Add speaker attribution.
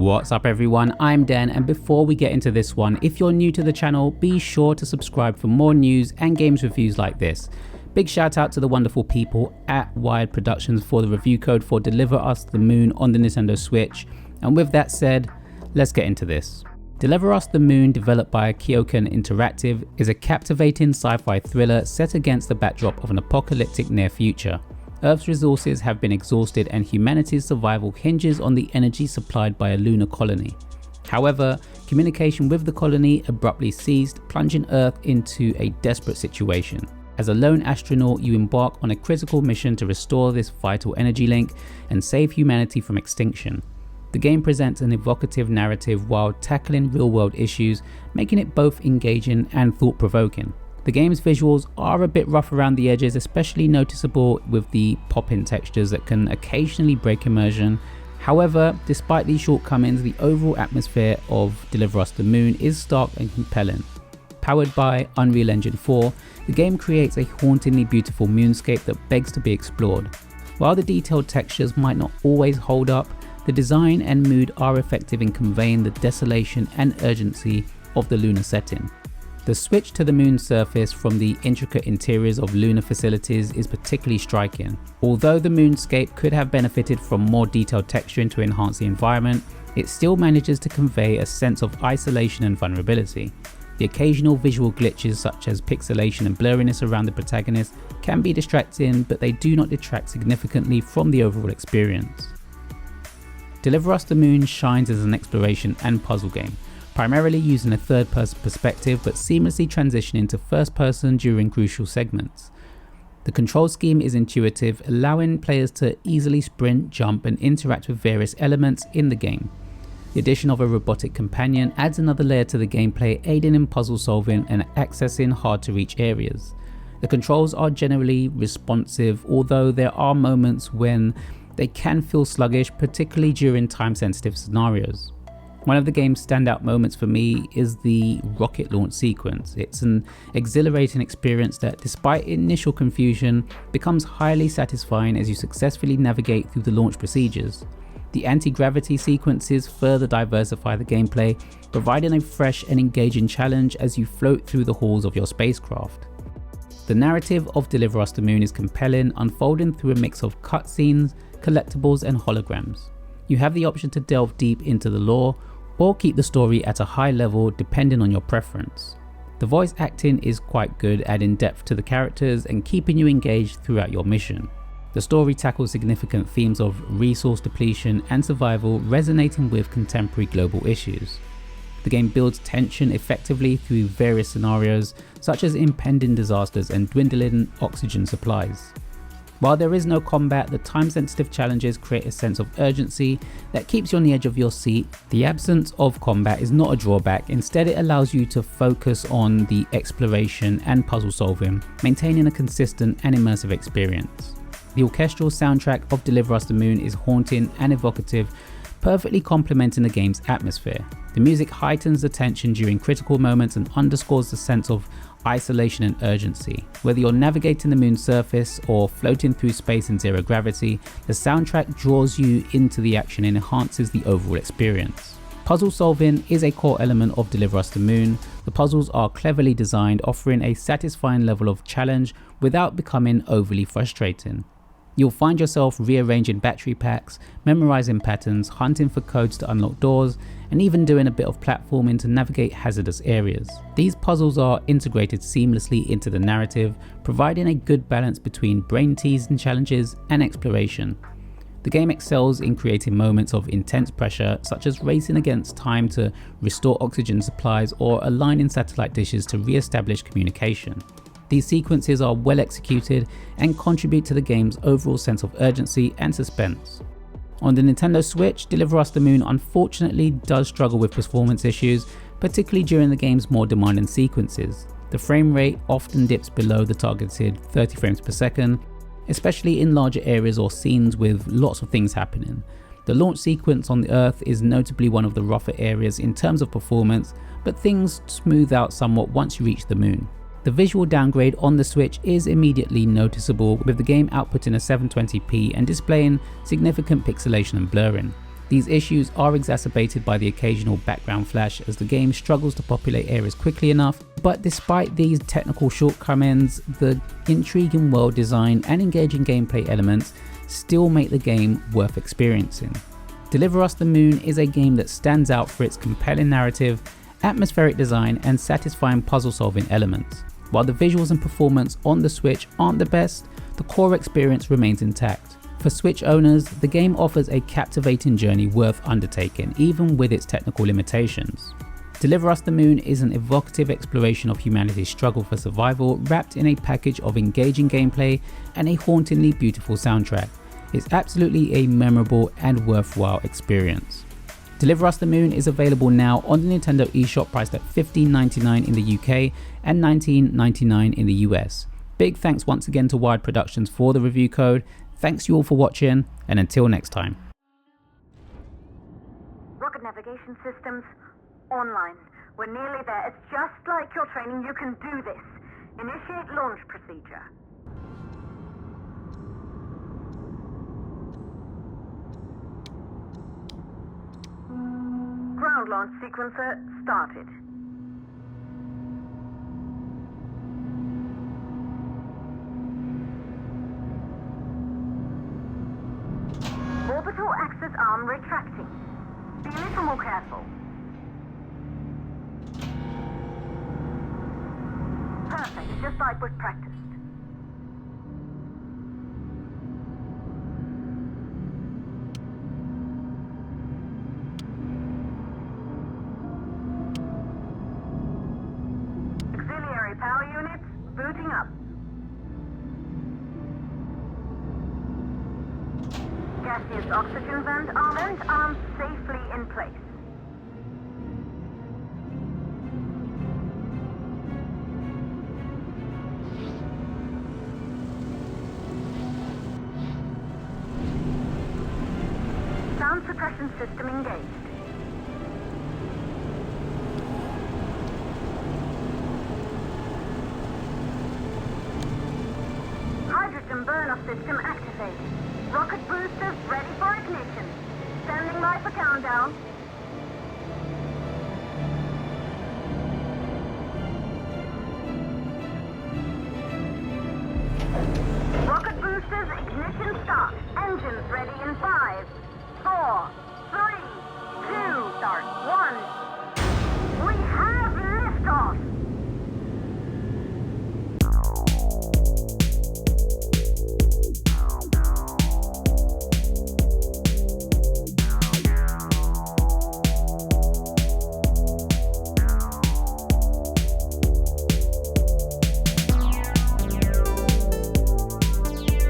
Speaker 1: What's up everyone, I'm Dan, and before we get into this one, if you're new to the channel, be sure to subscribe for more news and games reviews like this. Big shout out to the wonderful people at Wired Productions for the review code for Deliver Us the Moon on the Nintendo Switch. And with that said, let's get into this. Deliver Us the Moon, developed by Kyokan Interactive, is a captivating sci-fi thriller set against the backdrop of an apocalyptic near future. Earth's resources have been exhausted and humanity's survival hinges on the energy supplied by a lunar colony. However, communication with the colony abruptly ceased, plunging Earth into a desperate situation. As a lone astronaut, you embark on a critical mission to restore this vital energy link and save humanity from extinction. The game presents an evocative narrative while tackling real-world issues, making it both engaging and thought-provoking. The game's visuals are a bit rough around the edges, especially noticeable with the pop-in textures that can occasionally break immersion. However, despite these shortcomings, the overall atmosphere of Deliver Us the Moon is stark and compelling. Powered by Unreal Engine 4, the game creates a hauntingly beautiful moonscape that begs to be explored. While the detailed textures might not always hold up, the design and mood are effective in conveying the desolation and urgency of the lunar setting. The switch to the moon's surface from the intricate interiors of lunar facilities is particularly striking. Although the moonscape could have benefited from more detailed texturing to enhance the environment, it still manages to convey a sense of isolation and vulnerability. The occasional visual glitches such as pixelation and blurriness around the protagonist can be distracting, but they do not detract significantly from the overall experience. Deliver Us the Moon shines as an exploration and puzzle game, primarily using a third-person perspective but seamlessly transitioning to first-person during crucial segments. The control scheme is intuitive, allowing players to easily sprint, jump and interact with various elements in the game. The addition of a robotic companion adds another layer to the gameplay, aiding in puzzle solving and accessing hard-to-reach areas. The controls are generally responsive, although there are moments when they can feel sluggish, particularly during time-sensitive scenarios. One of the game's standout moments for me is the rocket launch sequence. It's an exhilarating experience that, despite initial confusion, becomes highly satisfying as you successfully navigate through the launch procedures. The anti-gravity sequences further diversify the gameplay, providing a fresh and engaging challenge as you float through the halls of your spacecraft. The narrative of Deliver Us the Moon is compelling, unfolding through a mix of cutscenes, collectibles and holograms. You have the option to delve deep into the lore, or keep the story at a high level depending on your preference. The voice acting is quite good, adding depth to the characters and keeping you engaged throughout your mission. The story tackles significant themes of resource depletion and survival, resonating with contemporary global issues. The game builds tension effectively through various scenarios such as impending disasters and dwindling oxygen supplies. While there is no combat, the time-sensitive challenges create a sense of urgency that keeps you on the edge of your seat. The absence of combat is not a drawback, instead it allows you to focus on the exploration and puzzle solving, maintaining a consistent and immersive experience. The orchestral soundtrack of Deliver Us the Moon is haunting and evocative, perfectly complementing the game's atmosphere. The music heightens the tension during critical moments and underscores the sense of isolation and urgency. Whether you're navigating the moon's surface or floating through space in zero gravity, the soundtrack draws you into the action and enhances the overall experience. Puzzle solving is a core element of Deliver Us the Moon. The puzzles are cleverly designed, offering a satisfying level of challenge without becoming overly frustrating. You'll find yourself rearranging battery packs, memorizing patterns, hunting for codes to unlock doors, and even doing a bit of platforming to navigate hazardous areas. These puzzles are integrated seamlessly into the narrative, providing a good balance between brain-teasing challenges and exploration. The game excels in creating moments of intense pressure, such as racing against time to restore oxygen supplies or aligning satellite dishes to re-establish communication. These sequences are well executed and contribute to the game's overall sense of urgency and suspense. On the Nintendo Switch, Deliver Us the Moon unfortunately does struggle with performance issues, particularly during the game's more demanding sequences. The frame rate often dips below the targeted 30 frames per second, especially in larger areas or scenes with lots of things happening. The launch sequence on the Earth is notably one of the rougher areas in terms of performance, but things smooth out somewhat once you reach the moon. The visual downgrade on the Switch is immediately noticeable, with the game outputting a 720p and displaying significant pixelation and blurring. These issues are exacerbated by the occasional background flash as the game struggles to populate areas quickly enough, but despite these technical shortcomings, the intriguing world design and engaging gameplay elements still make the game worth experiencing. Deliver Us the Moon is a game that stands out for its compelling narrative, atmospheric design and satisfying puzzle solving elements. While the visuals and performance on the Switch aren't the best, the core experience remains intact. For Switch owners, the game offers a captivating journey worth undertaking, even with its technical limitations. Deliver Us the Moon is an evocative exploration of humanity's struggle for survival, wrapped in a package of engaging gameplay and a hauntingly beautiful soundtrack. It's absolutely a memorable and worthwhile experience. Deliver Us the Moon is available now on the Nintendo eShop, priced at $15.99 in the UK and $19.99 in the US. Big thanks once again to Wired Productions for the review code. Thanks you all for watching, and until next time.
Speaker 2: Rocket navigation systems online. We're nearly there. It's just like your training. You can do this. Initiate launch procedure. Ground launch sequencer started. Orbital axis arm retracting. Be a little more careful. Perfect, just like we've practiced. Auxiliary power units booting up. Gaseous oxygen vent arms safely in place. Sound suppression system engaged. Hydrogen burn-off system activated. Rocket boosters ready for ignition. Standing by for countdown.